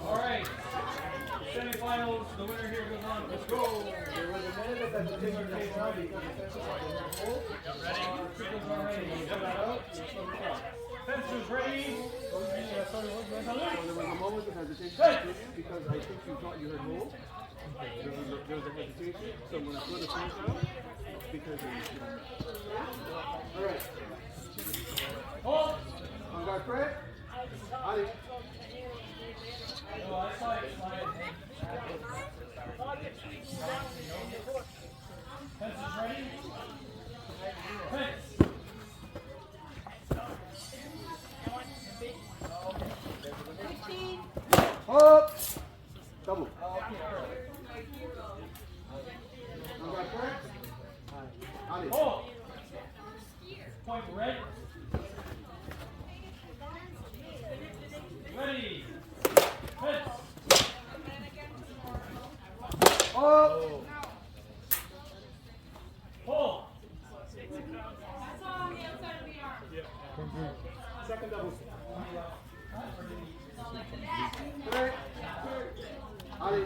All right. Semifinals. The winner here goes on. Let's go. There was a minute that the Taylor came out because the fences are ready. You put that out. Fences ready. So there was a moment of hesitation because I think you thought you heard roll. There was a hesitation. So when I put the fence out, because all right. Hold. On guard, Fred. Ali. No, I saw it slide. Fence is ready. Fence. Up. Double. On guard, Fred. Ali. Hold. Point red. Ready. Fence. Up. Hold. Second double. Fred. Ali.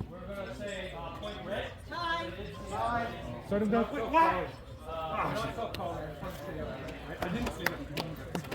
We're going to say point red. Nine. Starting down. No, it's so cold. I didn't see that.